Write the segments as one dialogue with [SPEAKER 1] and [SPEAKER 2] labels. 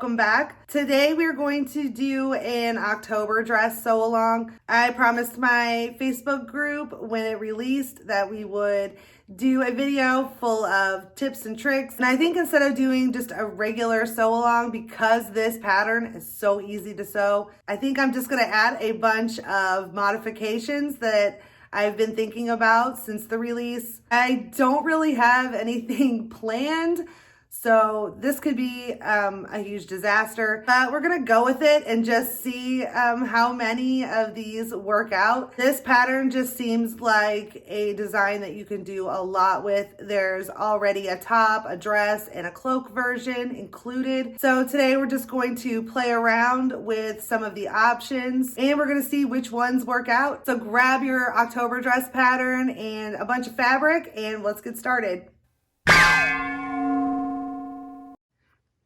[SPEAKER 1] welcome back. Today we're going to do an October dress sew along. I promised my Facebook group when it released that we would do a video full of tips and tricks. And I think instead of doing just a regular sew along, because this pattern is so easy to sew, I think I'm just gonna add a bunch of modifications that I've been thinking about since the release. I don't really have anything planned, so this could be a huge disaster, but we're gonna go with it and just see how many of these work out. This pattern just seems like a design that you can do a lot with. There's already a top, a dress, and a cloak version included. So today we're just going to play around with some of the options and we're gonna see which ones work out. So grab your October dress pattern and a bunch of fabric and let's get started.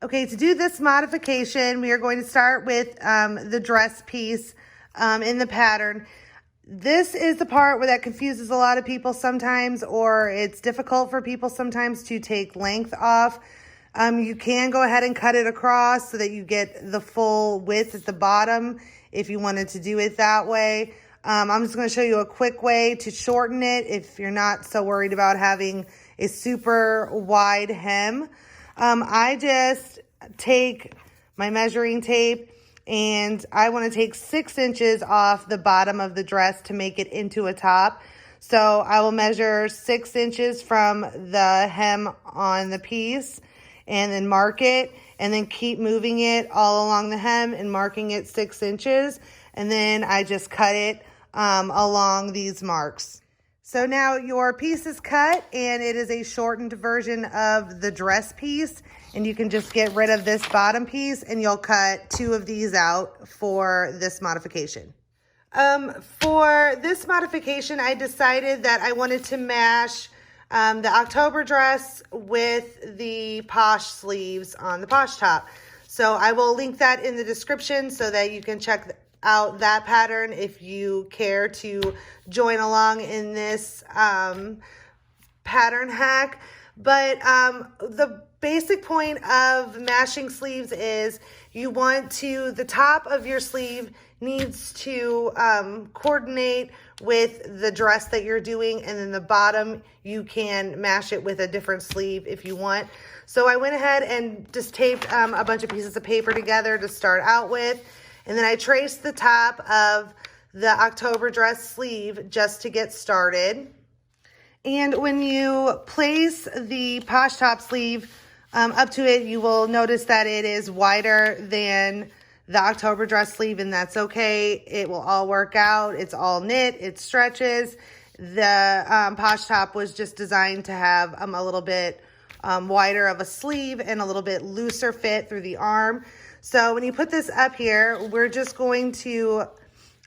[SPEAKER 1] Okay, to do this modification, we are going to start with the dress piece in the pattern. This is the part where that confuses a lot of people sometimes, or it's difficult for people sometimes to take length off. You can go ahead and cut it across so that you get the full width at the bottom if you wanted to do it that way. I'm just going to show you a quick way to shorten it if you're not so worried about having a super wide hem. I just take my measuring tape and I want to take 6 inches off the bottom of the dress to make it into a top. So I will measure 6 inches from the hem on the piece and then mark it and then keep moving it all along the hem and marking it 6 inches. And then I just cut it along these marks. So now your piece is cut and it is a shortened version of the dress piece, and you can just get rid of this bottom piece and you'll cut 2 of these out for this modification. For this modification, I decided that I wanted to mash the October dress with the Posh sleeves on the Posh top. So I will link that in the description so that you can check out that pattern if you care to join along in this pattern hack. But the basic point of mashing sleeves is you want to, the top of your sleeve needs to coordinate with the dress that you're doing, and then the bottom you can mash it with a different sleeve if you want. So I went ahead and just taped a bunch of pieces of paper together to start out with. And then I traced the top of the October dress sleeve just to get started. And when you place the Posh top sleeve up to it, you will notice that it is wider than the October dress sleeve, and that's okay. It will all work out. It's all knit. It stretches. The Posh top was just designed to have a little bit wider of a sleeve and a little bit looser fit through the arm. So when you put this up here, we're just going to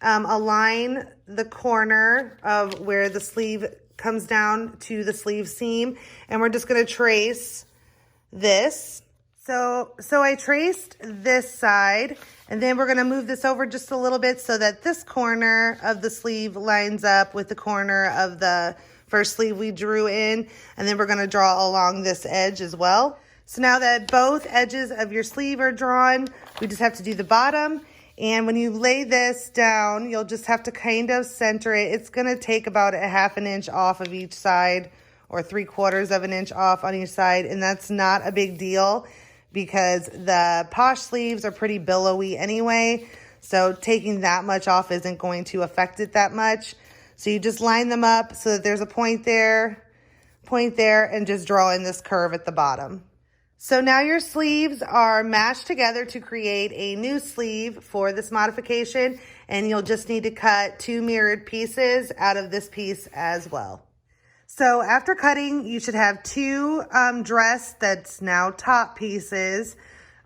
[SPEAKER 1] align the corner of where the sleeve comes down to the sleeve seam, and we're just going to trace this. So I traced this side, and then we're going to move this over just a little bit so that this corner of the sleeve lines up with the corner of the first sleeve we drew in, and then we're going to draw along this edge as well. So now that both edges of your sleeve are drawn, we just have to do the bottom. And when you lay this down, you'll just have to kind of center it. It's going to take about a 1/2 inch off of each side or 3/4 of an inch off on each side. And that's not a big deal because the Posh sleeves are pretty billowy anyway. So taking that much off isn't going to affect it that much. So you just line them up so that there's a point there, and just draw in this curve at the bottom. So now your sleeves are mashed together to create a new sleeve for this modification, and you'll just need to cut 2 mirrored pieces out of this piece as well. So after cutting, you should have 2 dress that's now top pieces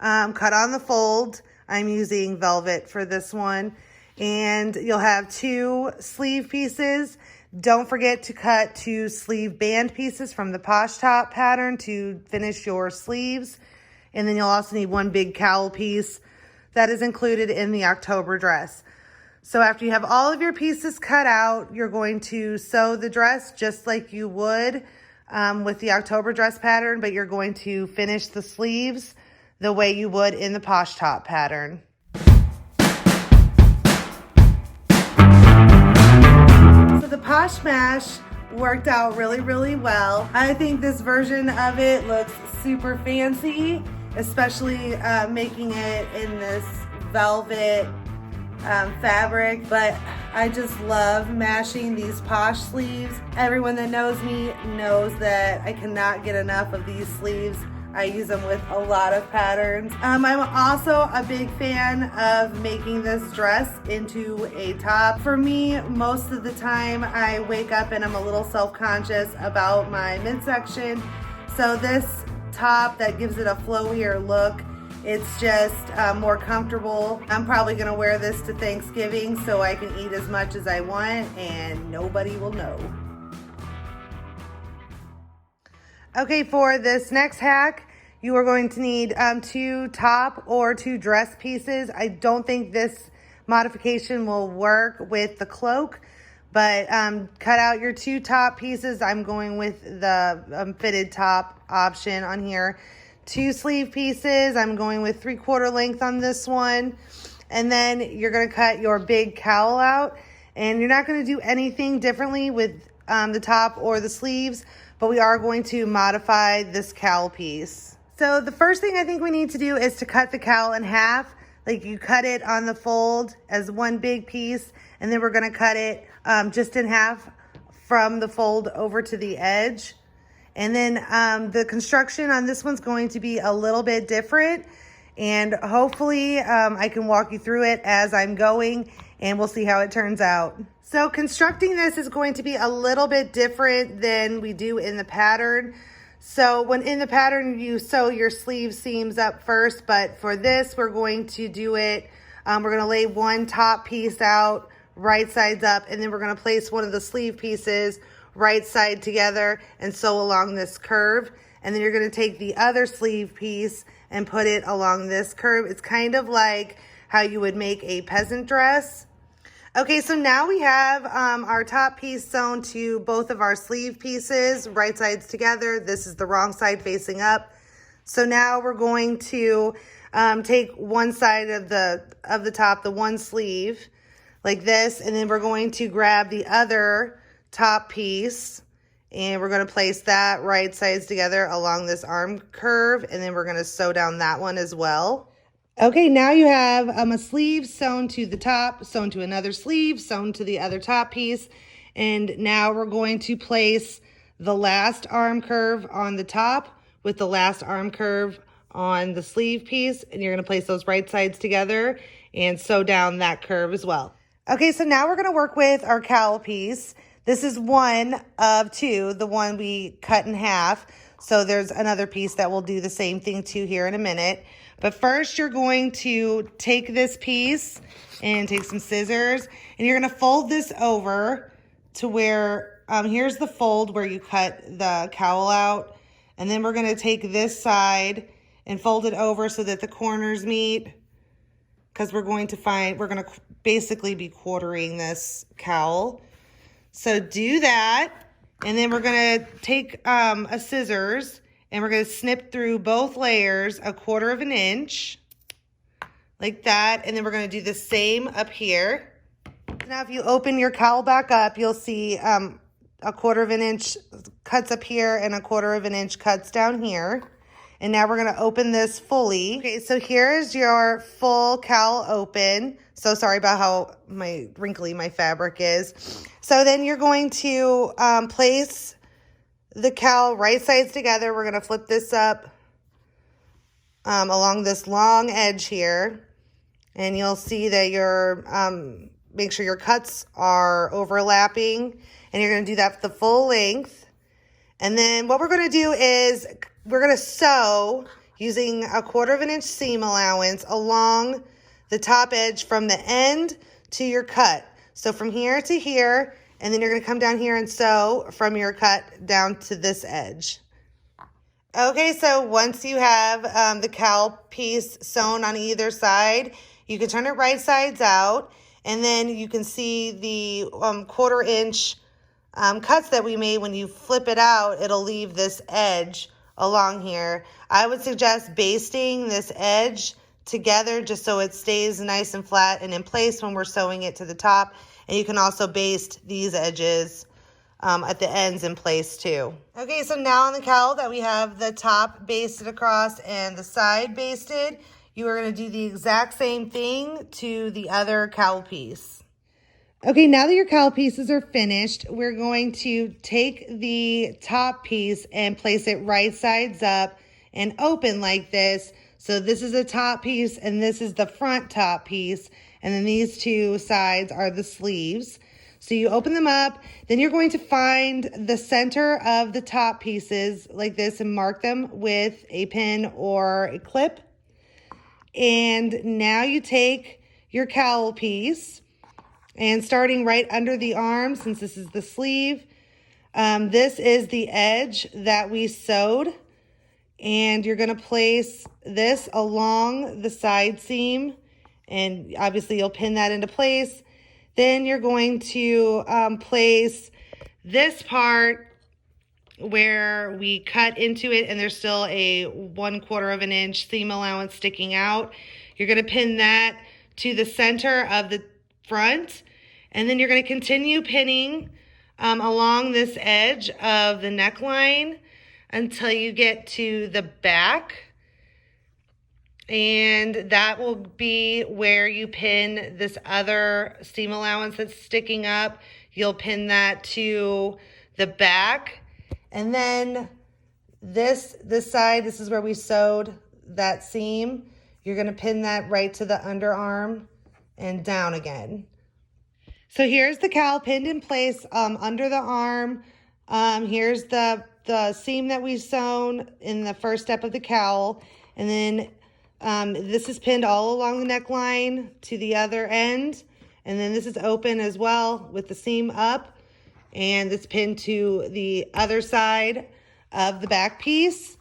[SPEAKER 1] cut on the fold. I'm using velvet for this one. And you'll have 2 sleeve pieces. Don't forget to cut 2 sleeve band pieces from the Posh top pattern to finish your sleeves. And then you'll also need 1 big cowl piece that is included in the October dress. So after you have all of your pieces cut out, you're going to sew the dress just like you would with the October dress pattern, but you're going to finish the sleeves the way you would in the Posh top pattern. So the Posh Mash worked out really, really well. I think this version of it looks super fancy, especially making it in this velvet fabric, but I just love mashing these Posh sleeves. Everyone that knows me knows that I cannot get enough of these sleeves. I use them with a lot of patterns. I'm also a big fan of making this dress into a top. For me, most of the time I wake up and I'm a little self-conscious about my midsection. So this top that gives it a flowier look, it's just more comfortable. I'm probably gonna wear this to Thanksgiving so I can eat as much as I want and nobody will know. Okay, for this next hack, you are going to need 2 top or 2 dress pieces. I don't think this modification will work with the cloak, but cut out your 2 top pieces. I'm going with the fitted top option on here. 2 sleeve pieces. I'm going with 3/4 length on this one. And then you're going to cut your big cowl out. And you're not going to do anything differently with the top or the sleeves, but we are going to modify this cowl piece. So the first thing I think we need to do is to cut the cowl in half. Like you cut it on the fold as one big piece, and then we're going to cut it just in half from the fold over to the edge. And then the construction on this one's going to be a little bit different, and hopefully I can walk you through it as I'm going, and we'll see how it turns out. So constructing this is going to be a little bit different than we do in the pattern. So when in the pattern, you sew your sleeve seams up first, but for this, we're going to do it, we're going to lay one top piece out, right sides up, and then we're going to place one of the sleeve pieces right side together and sew along this curve. And then you're going to take the other sleeve piece and put it along this curve. It's kind of like how you would make a peasant dress. Okay, so now we have our top piece sewn to both of our sleeve pieces, right sides together. This is the wrong side facing up. So now we're going to take one side of the top, the one sleeve, like this, and then we're going to grab the other top piece, and we're going to place that right sides together along this arm curve, and then we're going to sew down that one as well. Okay, now you have a sleeve sewn to the top, sewn to another sleeve, sewn to the other top piece. And now we're going to place the last arm curve on the top with the last arm curve on the sleeve piece. And you're going to place those right sides together and sew down that curve as well. Okay, so now we're going to work with our cowl piece. This is one of 2, the one we cut in half. So there's another piece that will do the same thing to here in a minute. But first you're going to take this piece and take some scissors, and you're going to fold this over to where, here's the fold where you cut the cowl out. And then we're going to take this side and fold it over so that the corners meet, because we're going to basically be quartering this cowl. So do that. And then we're going to take a scissors, and we're going to snip through both layers 1/4 inch, like that. And then we're going to do the same up here. Now, if you open your cowl back up, you'll see 1/4 inch cuts up here and 1/4 inch cuts down here. And now we're going to open this fully. Okay, so here's your full cowl open. So sorry about how wrinkly my fabric is. So then you're going to place the cowl right sides together. We're going to flip this up along this long edge here. And you'll see that your, make sure your cuts are overlapping. And you're going to do that the full length. And then what we're going to do is we're going to sew using 1/4 inch seam allowance along the top edge from the end to your cut. So from here to here, and then you're going to come down here and sew from your cut down to this edge. Okay, so once you have the cowl piece sewn on either side, you can turn it right sides out, and then you can see the 1/4 inch cuts that we made. When you flip it out, it'll leave this edge along here. I would suggest basting this edge together just so it stays nice and flat and in place when we're sewing it to the top. And you can also baste these edges at the ends in place too. Okay, so now on the cowl that we have the top basted across and the side basted, you are going to do the exact same thing to the other cowl piece. Okay, now that your cowl pieces are finished, we're going to take the top piece and place it right sides up and open like this. So this is the top piece and this is the front top piece. And then these two sides are the sleeves. So you open them up, then you're going to find the center of the top pieces like this and mark them with a pin or a clip. And now you take your cowl piece and starting right under the arm, since this is the sleeve, this is the edge that we sewed. And you're going to place this along the side seam. And obviously you'll pin that into place. Then you're going to place this part where we cut into it and there's still a 1/4 of an inch seam allowance sticking out. You're going to pin that to the center of the front. And then you're going to continue pinning along this edge of the neckline until you get to the back. And that will be where you pin this other seam allowance that's sticking up. You'll pin that to the back. And then this side, this is where we sewed that seam. You're going to pin that right to the underarm and down again. So here's the cowl pinned in place under the arm. Here's the seam that we sewn in the first step of the cowl. And then this is pinned all along the neckline to the other end. And then this is open as well with the seam up. And it's pinned to the other side of the back piece.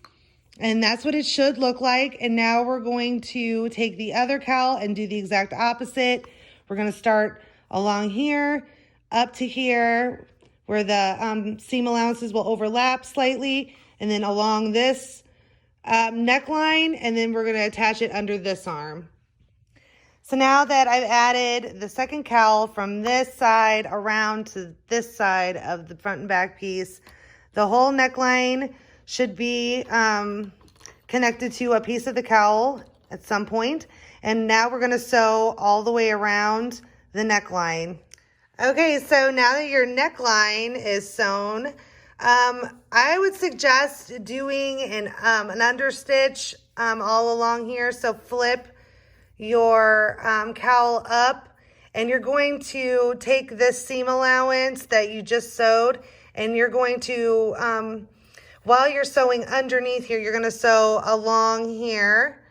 [SPEAKER 1] And that's what it should look like. And now we're going to take the other cowl and do the exact opposite. We're going to start along here, up to here, where the seam allowances will overlap slightly. And then along this neckline, and then we're going to attach it under this arm. So now that I've added the second cowl from this side around to this side of the front and back piece, the whole neckline should be connected to a piece of the cowl at some point. And now we're going to sew all the way around the neckline. Okay, so now that your neckline is sewn, I would suggest doing an understitch all along here. So flip your cowl up, and you're going to take this seam allowance that you just sewed, and you're going to, while you're sewing underneath here, you're going to sew along here,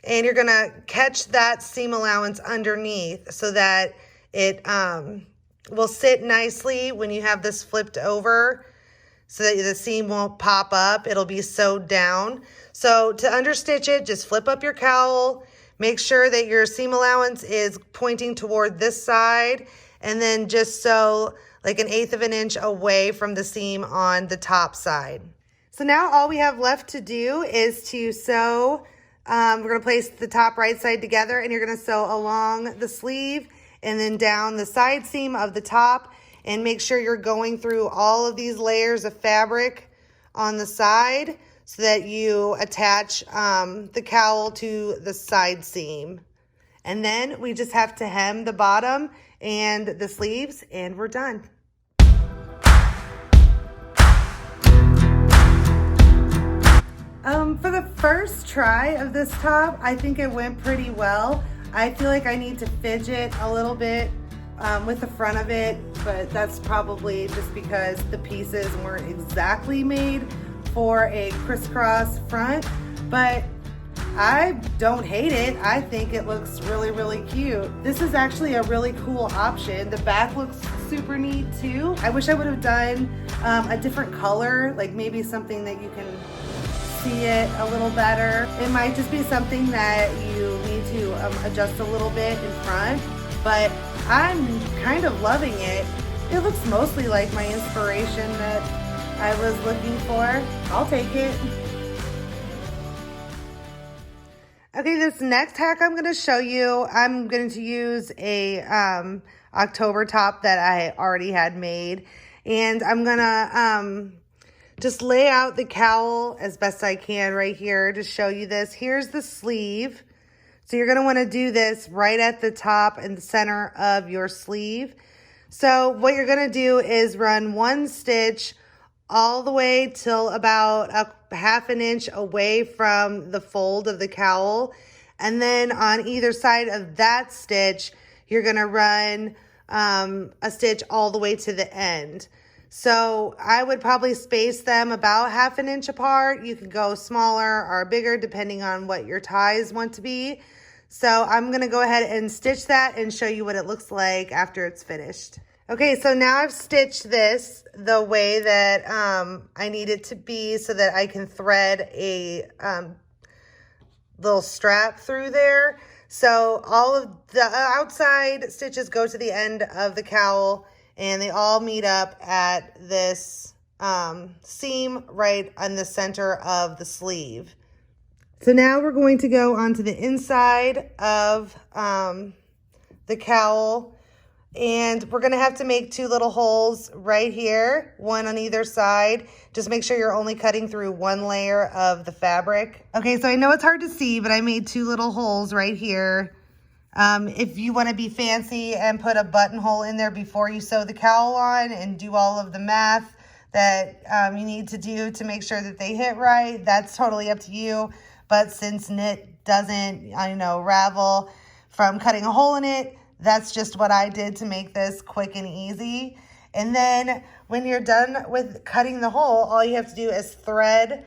[SPEAKER 1] and you're going to catch that seam allowance underneath so that it will sit nicely when you have this flipped over, so that the seam won't pop up. It'll be sewed down. So to understitch it, just flip up your cowl, make sure that your seam allowance is pointing toward this side, and then just sew like 1/8 of an inch away from the seam on the top side. So now all we have left to do is to sew. We're going to place the top right side together, and you're going to sew along the sleeve and then down the side seam of the top, and make sure you're going through all of these layers of fabric on the side so that you attach the cowl to the side seam. And then we just have to hem the bottom and the sleeves, and we're done. For the first try of this top, I think it went pretty well. I feel like I need to fidget a little bit with the front of it, but that's probably just because the pieces weren't exactly made for a crisscross front, but I don't hate it. I think it looks really, really cute. This is actually a really cool option. The back looks super neat too. I wish I would have done a different color, like maybe something that you can see it a little better. It might just be something that you need to adjust a little bit in front, but I'm kind of loving it. It looks mostly like my inspiration that I was looking for. I'll take it. Okay, this next hack I'm going to show you, I'm going to use a October top that I already had made. And I'm going to just lay out the cowl as best I can right here to show you this. Here's the sleeve. So you're going to want to do this right at the top and the center of your sleeve. So what you're going to do is run one stitch all the way till about a half an inch away from the fold of the cowl. And then on either side of that stitch, you're going to run a stitch all the way to the end. So I would probably space them about half an inch apart. You can go smaller or bigger depending on what your ties want to be. So I'm going to go ahead and stitch that and show you what it looks like after it's finished. Okay, so now I've stitched this the way that I need it to be so that I can thread a little strap through there. So all of the outside stitches go to the end of the cowl and they all meet up at this seam right on the center of the sleeve. So now we're going to go onto the inside of the cowl. And we're going to have to make two little holes right here, one on either side. Just make sure you're only cutting through one layer of the fabric. Okay, so I know it's hard to see, but I made two little holes right here. If you want to be fancy and put a buttonhole in there before you sew the cowl on and do all of the math that you need to do to make sure that they hit right, that's totally up to you. But since knit doesn't, ravel from cutting a hole in it, that's just what I did to make this quick and easy. And then when you're done with cutting the hole, all you have to do is thread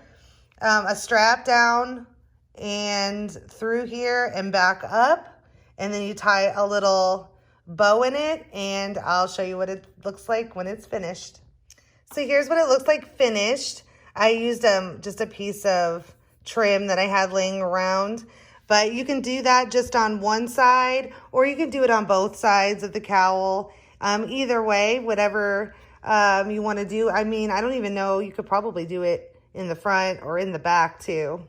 [SPEAKER 1] a strap down and through here and back up. And then you tie a little bow in it, and I'll show you what it looks like when it's finished. So here's what it looks like finished. I used just a piece of trim that I had laying around. But you can do that just on one side, or you can do it on both sides of the cowl. Either way, whatever you want to do. I mean, I don't even know. You could probably do it in the front or in the back too.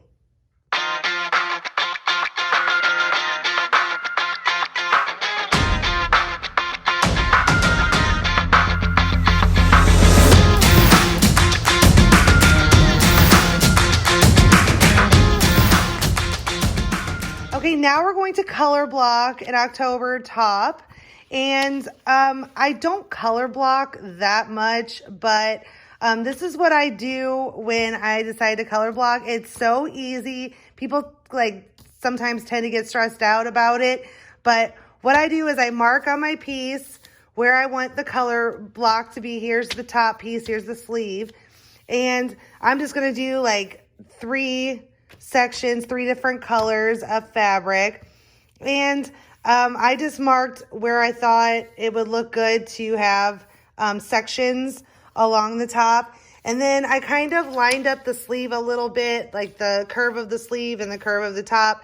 [SPEAKER 1] Okay, now we're going to color block an October top. And I don't color block that much, but this is what I do when I decide to color block. It's so easy. People sometimes tend to get stressed out about it. But what I do is I mark on my piece where I want the color block to be. Here's the top piece, here's the sleeve. And I'm just going to do three sections, three different colors of fabric. And I just marked where I thought it would look good to have sections along the top. And then I kind of lined up the sleeve a little bit, like the curve of the sleeve and the curve of the top,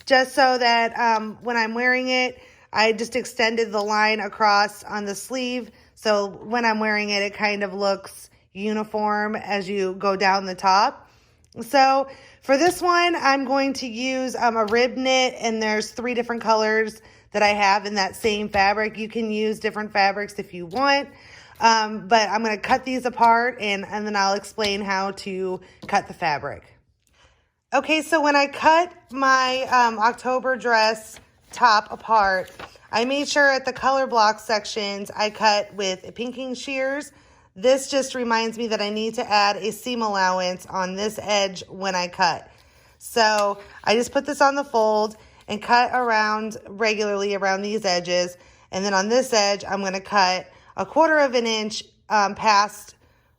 [SPEAKER 1] just so that when I'm wearing it, I just extended the line across on the sleeve. So when I'm wearing it, it kind of looks uniform as you go down the top. So for this one, I'm going to use a rib knit, and there's three different colors that I have in that same fabric. You can use different fabrics if you want, but I'm going to cut these apart, and then I'll explain how to cut the fabric. Okay, so when I cut my October dress top apart, I made sure at the color block sections I cut with pinking shears. This just reminds me that I need to add a seam allowance on this edge when I cut. So I just put this on the fold and cut around regularly around these edges. And then on this edge, I'm going to cut 1/4 of an inch past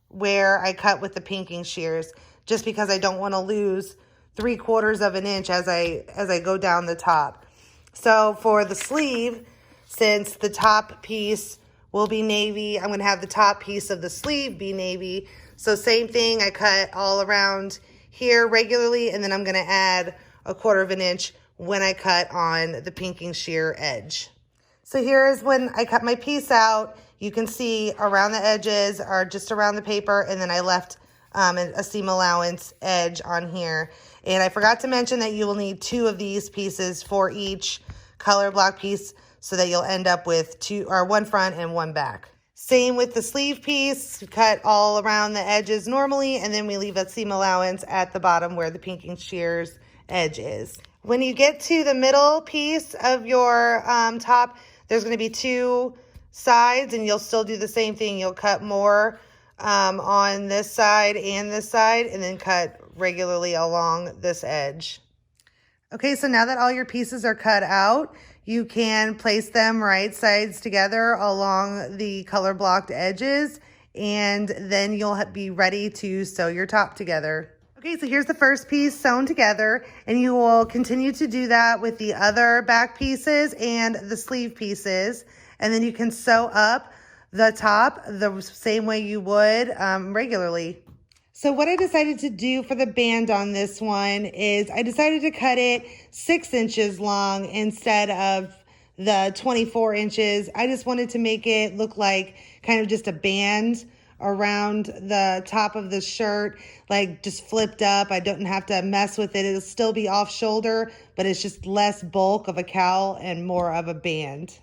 [SPEAKER 1] where I cut with the pinking shears, just because I don't want to lose 3/4 of an inch as I go down the top. So for the sleeve, since the top piece will be navy, I'm going to have the top piece of the sleeve be navy. So same thing, I cut all around here regularly, and then I'm going to add 1/4 of an inch when I cut on the pinking shear edge. So here is when I cut my piece out. you can see around the edges are just around the paper, and then I left a seam allowance edge on here. And I forgot to mention that you will need 2 of these pieces for each color block piece, so that you'll end up with 2 or 1 front and 1 back. Same with the sleeve piece, cut all around the edges normally, and then we leave a seam allowance at the bottom where the pinking shears edge is. When you get to the middle piece of your top, there's going to be 2 sides, and you'll still do the same thing. You'll cut more on this side, and then cut regularly along this edge. Okay, so now that all your pieces are cut out, you can place them right sides together along the color blocked edges, and then you'll be ready to sew your top together. Okay, so here's the first piece sewn together, and you will continue to do that with the other back pieces and the sleeve pieces, and then you can sew up the top the same way you would regularly. So what I decided to do for the band on this one is I decided to cut it 6 inches long instead of the 24 inches. I just wanted to make it look like kind of just a band around the top of the shirt, like just flipped up. I don't have to mess with it. It'll still be off shoulder, but it's just less bulk of a cowl and more of a band.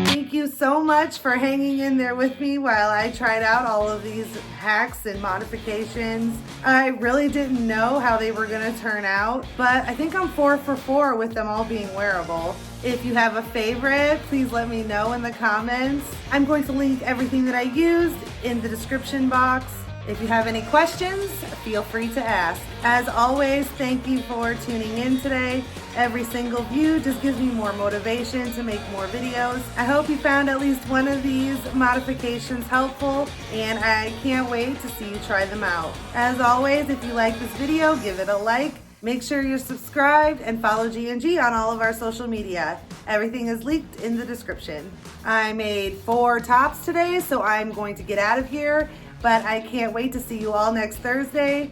[SPEAKER 1] Thank you so much for hanging in there with me while I tried out all of these hacks and modifications. I really didn't know how they were going to turn out, but I think I'm 4 for 4 with them all being wearable. If you have a favorite, please let me know in the comments. I'm going to link everything that I used in the description box. If you have any questions, feel free to ask. As always, thank you for tuning in today. Every single view just gives me more motivation to make more videos. I hope you found at least one of these modifications helpful, and I can't wait to see you try them out. As always, if you like this video, give it a like. Make sure you're subscribed and follow G&G on all of our social media. Everything is linked in the description. I made 4 tops today, so I'm going to get out of here. But I can't wait to see you all next Thursday.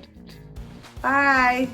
[SPEAKER 1] Bye.